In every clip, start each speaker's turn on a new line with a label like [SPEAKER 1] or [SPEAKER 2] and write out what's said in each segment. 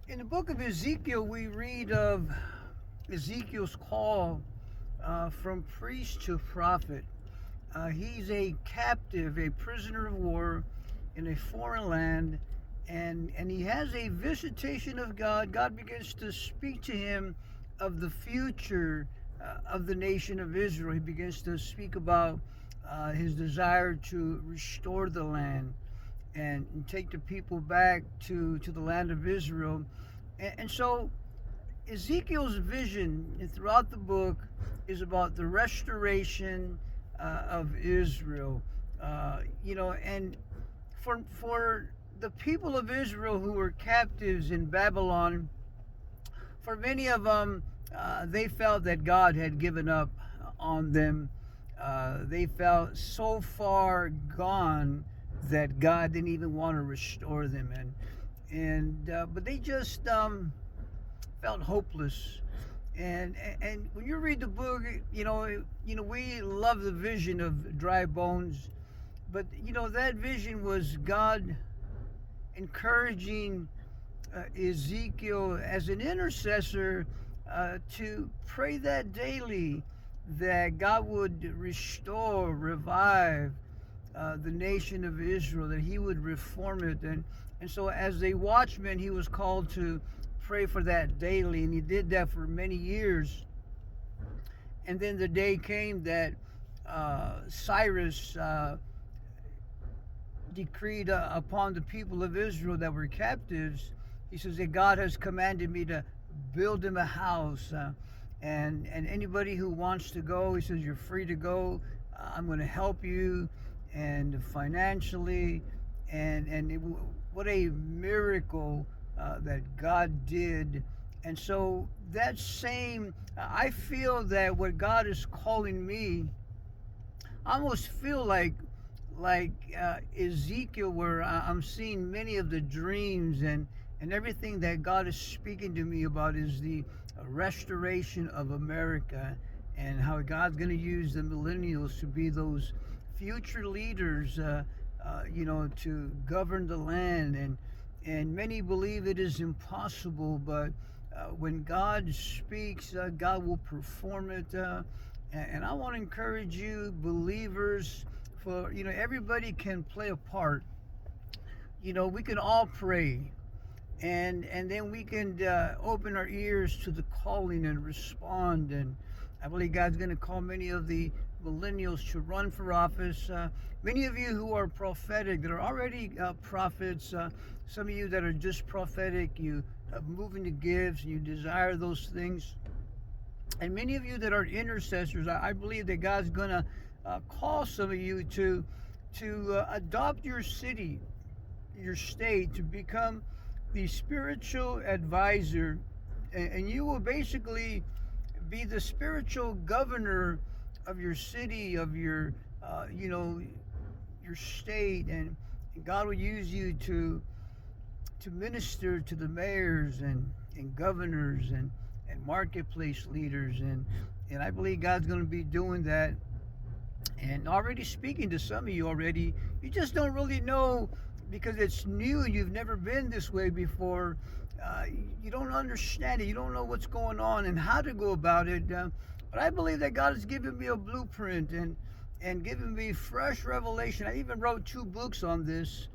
[SPEAKER 1] In the book of Ezekiel, we read of Ezekiel's call from priest to prophet. He's a captive, a prisoner of war in a foreign land, and he has a visitation of God. God begins to speak to him of the future of the nation of Israel. He begins to speak about his desire to restore the land and take the people back to the land of Israel. And so Ezekiel's vision throughout the book is about the restoration of Israel. And for the people of Israel who were captives in Babylon, for many of them, they felt that God had given up on them. They felt so far gone that God didn't even want to restore them, and but they just felt hopeless. And when you read the book, we love the vision of dry bones, but that vision was God encouraging Ezekiel as an intercessor to pray that daily that God would restore, revive the nation of Israel, that He would reform it. And so, as a watchman, he was called to pray for that daily, and he did that for many years. And then the day came that Cyrus decreed upon the people of Israel that were captives. He says that God has commanded me to build him a house, and anybody who wants to go, he says, you're free to go. I'm going to help you, and financially, what a miracle that God did. And so that same, I feel that what God is calling me, I almost feel like Ezekiel, where I'm seeing many of the dreams and everything that God is speaking to me about is the restoration of America, and how God's going to use the millennials to be those future leaders, to govern the land. And many believe it is impossible, but when God speaks, God will perform it. And I want to encourage you, believers, for everybody can play a part. We can all pray, and then we can open our ears to the calling and respond. And I believe God's going to call many of the millennials to run for office. Many of you who are prophetic, that are already prophets, some of you that are just prophetic, you have moving to gifts, and you desire those things. And many of you that are intercessors, I believe that God's going to call some of you to adopt your city, your state, to become the spiritual advisor, and you will basically be the spiritual governor of your city, of your state, and God will use you to minister to the mayors and governors and marketplace leaders, and I believe God's going to be doing that and already speaking to some of you already. You just don't really know because it's new. You've never been this way before. You don't understand it. You don't know what's going on and how to go about it. But I believe that God has given me a blueprint and given me fresh revelation. I even wrote 2 books on this.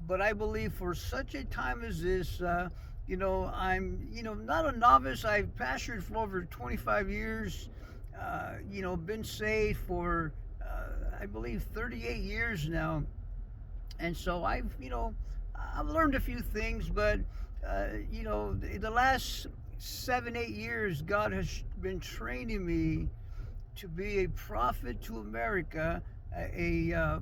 [SPEAKER 1] But I believe for such a time as this, I'm, not a novice. I've pastored for over 25 years. Been saved for, I believe, 38 years now. And so I've learned a few things, but the last 7, 8 years, God has been training me to be a prophet to America, a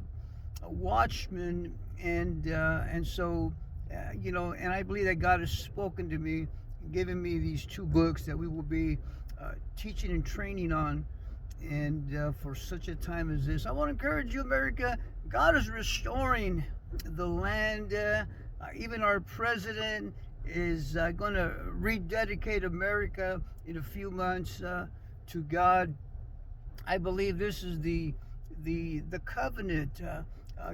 [SPEAKER 1] watchman, and so and I believe that God has spoken to me, given me these 2 books that we will be teaching and training on, and for such a time as this. I want to encourage you, America. God is restoring the land. Even our president is going to rededicate America in a few months to God. I believe this is the covenant.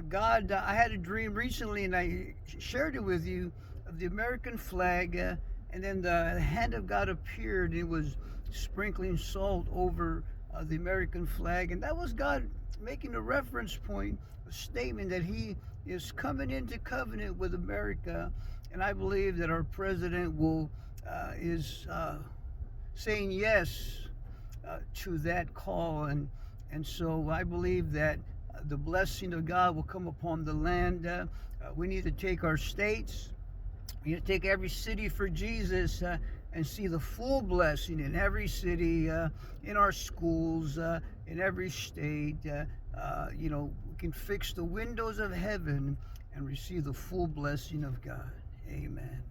[SPEAKER 1] God, I had a dream recently, and I shared it with you, of the American flag, And then the hand of God appeared, and it was sprinkling salt over the American flag. And that was God making a reference point, a statement that He is coming into covenant with America. And I believe that our president is saying yes to that call. And so I believe that the blessing of God will come upon the land. We need to take our states, we need to take every city for Jesus, and see the full blessing in every city, in our schools, in every state. We can fix the windows of heaven and receive the full blessing of God. Amen.